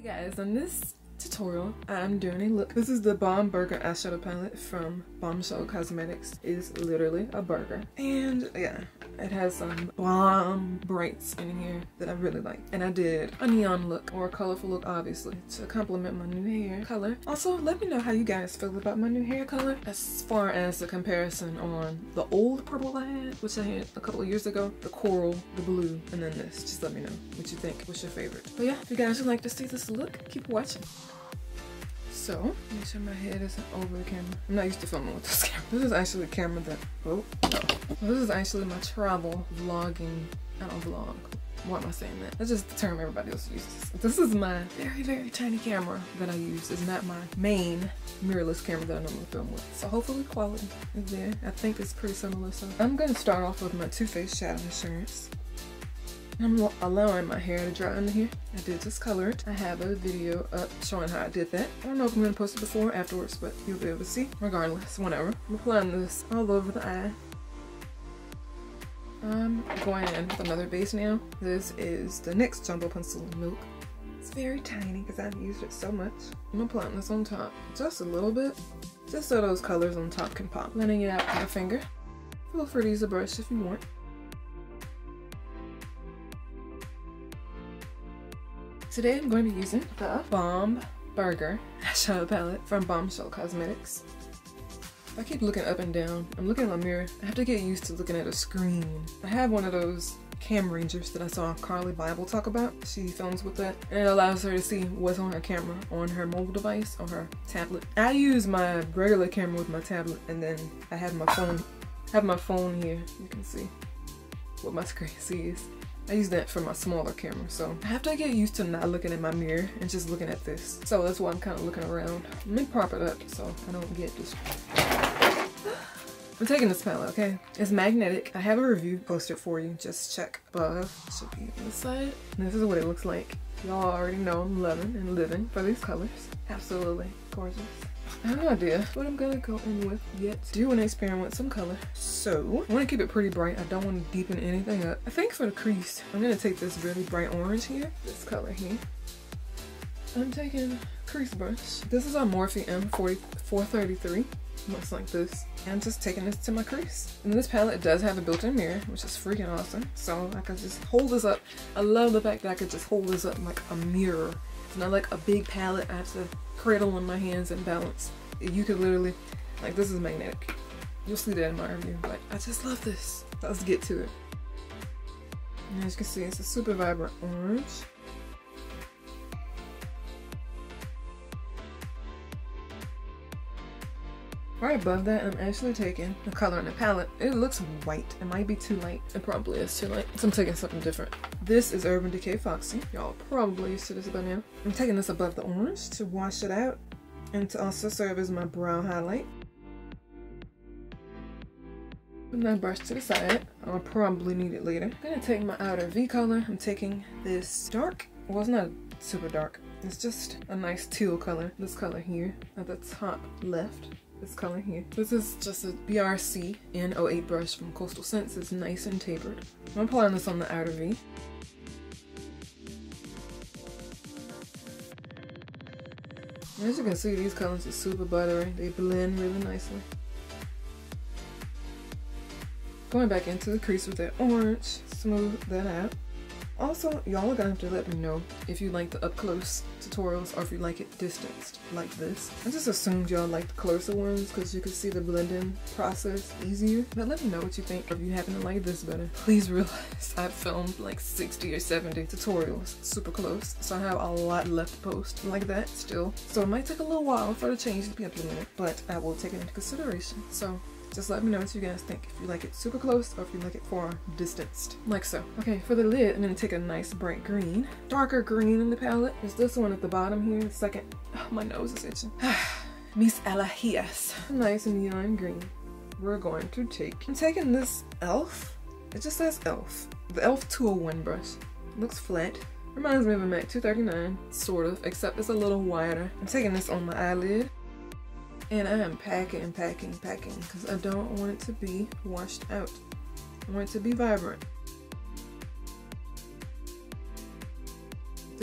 Hey guys, in this tutorial I'm doing a look. This is the Bomb Burger eyeshadow palette from Bombshell Cosmetics. It's literally a burger, and yeah, it has some bomb brights in here that I really like. And I did a neon look, or a colorful look obviously, to complement my new hair color. Also, let me know how you guys feel about my new hair color as far as the comparison on the old purple I had, which I had a couple of years ago, the coral, the blue, and then this. Just let me know what you think. What's your favorite? But yeah, if you guys would like to see this look, keep watching. So, make sure my head isn't over the camera. I'm not used to filming with this camera. This is actually a camera that, oh, no. This is actually my travel vlogging, I don't vlog. Why am I saying that? That's just the term everybody else uses. This is my very, very tiny camera that I use. It's not my main mirrorless camera that I normally film with. So hopefully quality is there. I think it's pretty similar. So I'm gonna start off with my Too Faced Shadow Insurance. I'm allowing my hair to dry under here. I did just color it. I have a video up showing how I did that. I don't know if I'm gonna post it before or afterwards, but you'll be able to see. Regardless, whenever. I'm applying this all over the eye. I'm going in with another base now. This is the NYX Jumbo Pencil Milk. It's very tiny because I've used it so much. I'm applying this on top just a little bit, just so those colors on top can pop. Blending it out with my finger. Feel free to use a brush if you want. Today I'm going to be using the Bomb Burger eyeshadow palette from Bombshell Cosmetics. I keep looking up and down. I'm looking in my mirror. I have to get used to looking at a screen. I have one of those cam rangers that I saw Carly Bible talk about. She films with that, and it allows her to see what's on her camera on her mobile device or her tablet. I use my regular camera with my tablet, and then I have my phone here. You can see what my screen sees. I use that for my smaller camera, so I have to get used to not looking in my mirror and just looking at this. So that's why I'm kind of looking around. Let me prop it up so I don't get distracted. I'm taking this palette, okay? It's magnetic. I have a review posted for you. Just check above. It should be on the side. And this is what it looks like. Y'all already know I'm loving and living for these colors. Absolutely gorgeous. I have no idea what I'm gonna go in with yet. I do want to experiment with some color. So, I want to keep it pretty bright. I don't want to deepen anything up. I think for the crease, I'm gonna take this really bright orange here. This color here. I'm taking crease brush. This is a Morphe M433. Looks like this. And I'm just taking this to my crease. And this palette does have a built-in mirror, which is freaking awesome. So I could just hold this up. I love the fact that I could just hold this up like a mirror. It's not like a big palette I have to cradle in my hands and balance. You could literally, like, this is magnetic. You'll see that in my review, but I just love this. Let's get to it. And as you can see, it's a super vibrant orange. Right above that, I'm actually taking the color in the palette. It looks white. It might be too light. It probably is too light. So I'm taking something different. This is Urban Decay Foxy. Y'all probably used to this by now. I'm taking this above the orange to wash it out and to also serve as my brow highlight. Put my brush to the side. I'll probably need it later. I'm gonna take my outer V color. I'm taking this dark, well, it's not super dark. It's just a nice teal color. This color here at the top left. This color here. This is just a BRC N08 brush from Coastal Scents. It's nice and tapered. I'm applying this on the outer V. As you can see, these colors are super buttery. They blend really nicely. Going back into the crease with that orange, smooth that out. Also, y'all are gonna have to let me know if you like the up-close tutorials or if you like it distanced like this. I just assumed y'all like the closer ones because you can see the blending process easier. But let me know what you think. If you happen to like this better, please realize I've filmed like 60 or 70 tutorials super close. So I have a lot left to post like that still. So it might take a little while for the changes to be implemented, but I will take it into consideration. So just let me know what you guys think. If you like it super close or if you like it far distanced. Like so. Okay, for the lid, I'm gonna take a nice bright green. Darker green in the palette. There's this one at the bottom here. The second. Oh, my nose is itching. Miss Alahias. Nice neon green. We're going to take. I'm taking this e.l.f. It just says e.l.f. The e.l.f. 201 brush. Looks flat. Reminds me of a MAC 239, sort of, except it's a little wider. I'm taking this on my eyelid. And I am packing, because I don't want it to be washed out. I want it to be vibrant.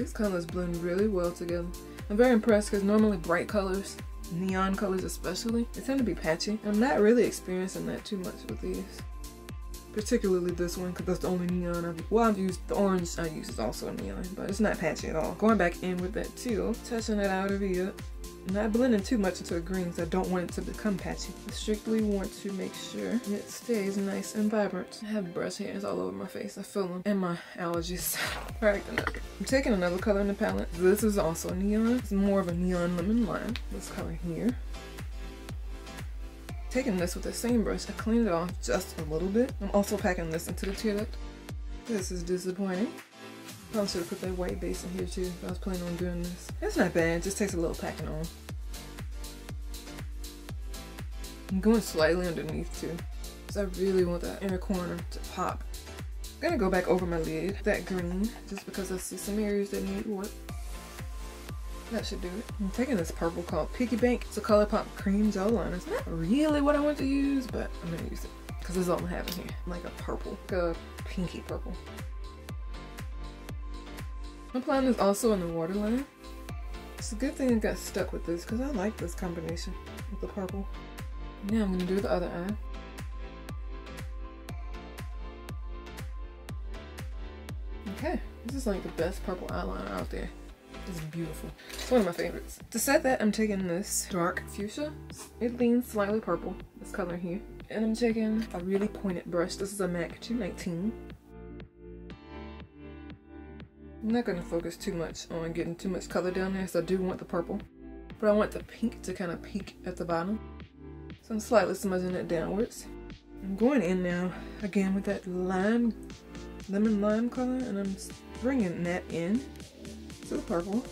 These colors blend really well together. I'm very impressed because normally bright colors, neon colors especially, they tend to be patchy. I'm not really experiencing that too much with these. Particularly this one because that's the only neon I've used. The orange I use is also a neon, but it's not patchy at all. Going back in with that teal, touching that outer V up. Not blending too much into a green because I don't want it to become patchy. I strictly want to make sure it stays nice and vibrant. I have brush hairs all over my face. I feel them. And my allergies are acting up. I'm taking another color in the palette. This is also neon. It's more of a neon lemon lime. This color here. Taking this with the same brush, I cleaned it off just a little bit. I'm also packing this into the tear duct. This is disappointing. Probably should have put that white base in here too if I was planning on doing this. It's not bad, it just takes a little packing on. I'm going slightly underneath too, because I really want that inner corner to pop. I'm gonna go back over my lid, that green, just because I see some areas that need work. That should do it. I'm taking this purple called Piggy Bank. It's a ColourPop cream gel liner. It's not really what I want to use, but I'm gonna use it because this is all I'm having here. Like a purple, like a pinky purple. My plan is also in the waterline. It's a good thing I got stuck with this because I like this combination with the purple. Now I'm gonna do the other eye. Okay, this is like the best purple eyeliner out there. It's beautiful. It's one of my favorites. To set that, I'm taking this dark fuchsia. It leans slightly purple, this color here. And I'm taking a really pointed brush. This is a MAC 219. I'm not going to focus too much on getting too much color down there, so I do want the purple. But I want the pink to kind of peak at the bottom. So I'm slightly smudging it downwards. I'm going in now, again with that lemon lime color, and I'm bringing that in to the purple.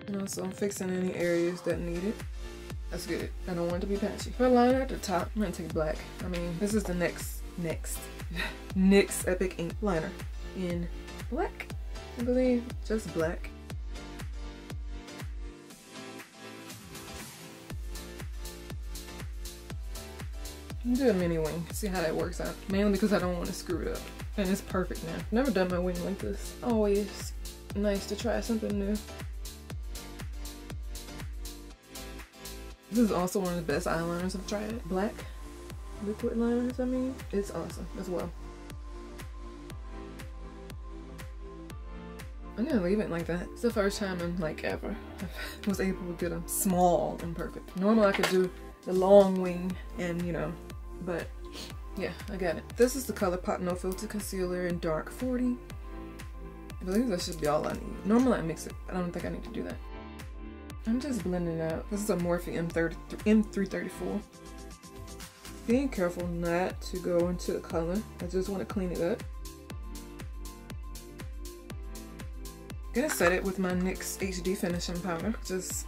And also I'm fixing any areas that need it. That's good. I don't want it to be patchy. For a liner at the top, I'm going to take black. I mean, this is the NYX Epic Ink liner in black, I believe, just black. I'm doing a mini wing, see how that works out. Mainly because I don't want to screw it up. And it's perfect now. Never done my wing like this. Always nice to try something new. This is also one of the best eyeliners I've tried. Black liquid liners, I mean. It's awesome as well. I'm gonna leave it like that. It's the first time in like ever I was able to get them small and perfect. Normally I could do the long wing and you know, but yeah, I got it. This is the ColourPop No Filter Concealer in Dark 40. I believe that should be all I need. Normally I mix it, but I don't think I need to do that. I'm just blending it out. This is a Morphe M334. Being careful not to go into the color. I just want to clean it up. Gonna set it with my NYX HD finishing powder. Just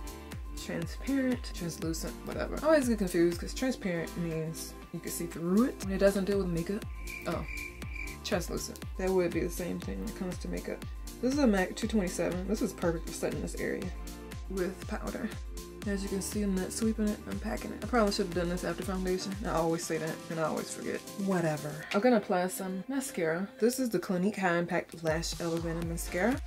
transparent, translucent, whatever. I always get confused because transparent means you can see through it when it doesn't deal with makeup. Oh, translucent. That would be the same thing when it comes to makeup. This is a MAC 227. This is perfect for setting this area with powder. As you can see, I'm not sweeping it, I'm packing it. I probably should have done this after foundation. I always say that and I always forget. Whatever. I'm gonna apply some mascara. This is the Clinique High Impact Lash Elevator Mascara.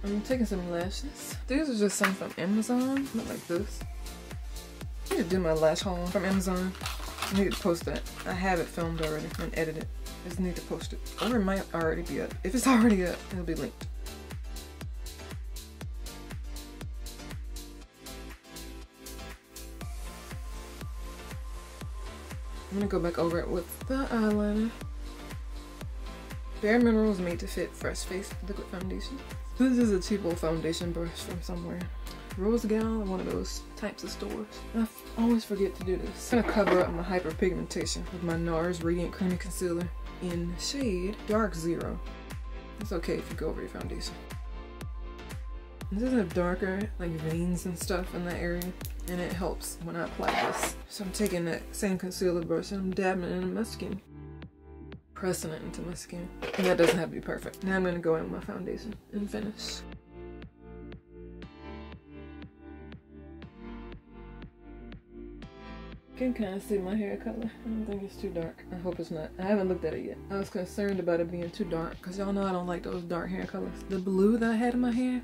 I'm taking some lashes. These are just some from Amazon, not like this. I need to do my lash haul from Amazon. I need to post that. I have it filmed already and edited. I just need to post it. Or it might already be up. If it's already up, it'll be linked. I'm gonna go back over it with the eyeliner. Bare Minerals Made to Fit Fresh Face Liquid Foundation. This is a cheap old foundation brush from somewhere. Rose Gal, one of those types of stores. I always forget to do this. I'm gonna cover up my hyperpigmentation with my Nars Radiant Creamy Concealer in shade Dark Zero. It's okay if you go over your foundation. This doesn't have darker like veins and stuff in that area, and it helps when I apply this. So I'm taking that same concealer brush and I'm dabbing it into my skin. Pressing it into my skin. And that doesn't have to be perfect. Now I'm gonna go in with my foundation and finish. can kind of see my hair color. I don't think it's too dark. I hope it's not. I haven't looked at it yet. I was concerned about it being too dark because y'all know I don't like those dark hair colors. The blue that I had in my hair,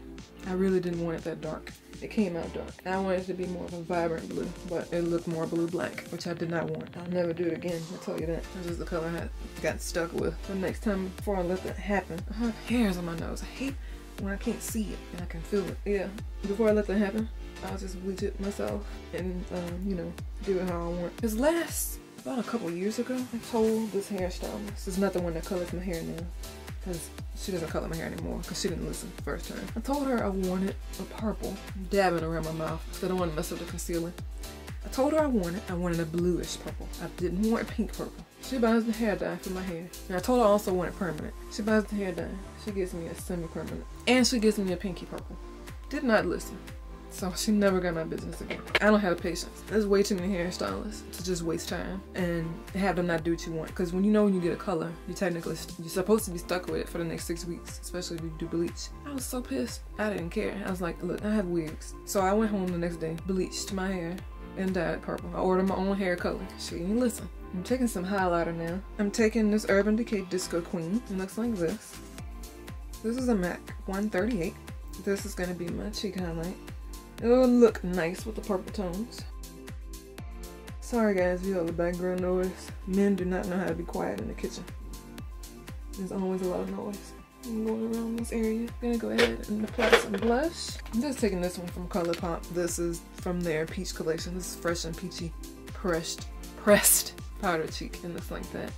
I really didn't want it that dark. It came out dark. I wanted it to be more of a vibrant blue, but it looked more blue-black, which I did not want. I'll never do it again, I'll tell you that. This is the color I got stuck with. The next time, before I let that happen, I have hairs on my nose. I hate when I can't see it and I can feel it. Yeah, before I let that happen, I'll just bleach it myself and, you know, do it how I want. Because about a couple years ago, I told this hairstylist, this is not the one that colors my hair now, because she doesn't color my hair anymore because she didn't listen the first time. I told her I wanted a purple, dabbing around my mouth because I don't want to mess up the concealer. I told her I wanted a bluish purple. I didn't want pink purple. She buys the hair dye for my hair. And I told her I also wanted permanent. She buys the hair dye. She gives me a semi-permanent. And she gives me a pinky purple. Did not listen. So she never got my business again. I don't have the patience. There's way too many hairstylists to just waste time and have them not do what you want. Because when you get a color, you're supposed to be stuck with it for the next 6 weeks, especially if you do bleach. I was so pissed. I didn't care. I was like, look, I have wigs. So I went home the next day, bleached my hair, and dyed purple. I ordered my own hair color. She didn't listen. I'm taking some highlighter now. I'm taking this Urban Decay Disco Queen. It looks like this. This is a MAC 138. This is going to be my cheek highlight. It'll look nice with the purple tones. Sorry guys, you have the background noise. Men do not know how to be quiet in the kitchen. There's always a lot of noise. I'm going around this area. I'm gonna go ahead and apply some blush. I'm just taking this one from ColourPop. This is from their Peach collection. This is Fresh and Peachy pressed powder cheek, and looks like that.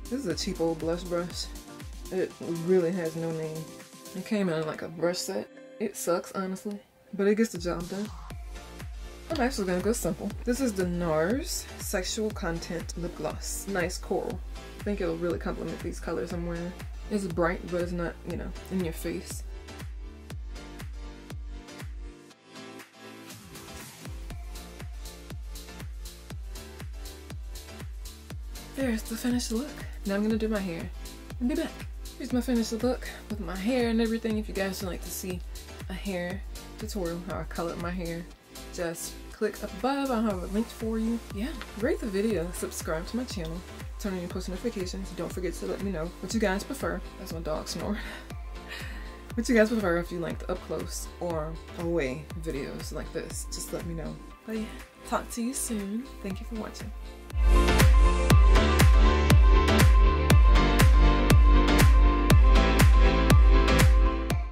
This is a cheap old blush brush. It really has no name. It came in like a brush set. It sucks, honestly, but it gets the job done. I'm actually gonna go simple. This is the Nars Sexual Content Lip Gloss. Nice coral. I think it'll really complement these colors I'm wearing. It's bright, but it's not, you know, in your face. There's the finished look. Now I'm gonna do my hair and be back. Here's my finished look with my hair and everything. If you guys would like to see a hair tutorial, how I colored my hair, just click up above. I'll have a link for you. Yeah, rate the video, subscribe to my channel, turn on your post notifications. Don't forget to let me know what you guys prefer. That's my dog snoring. What you guys prefer, if you like the up close or away videos like this, just let me know. But yeah, talk to you soon. Thank you for watching.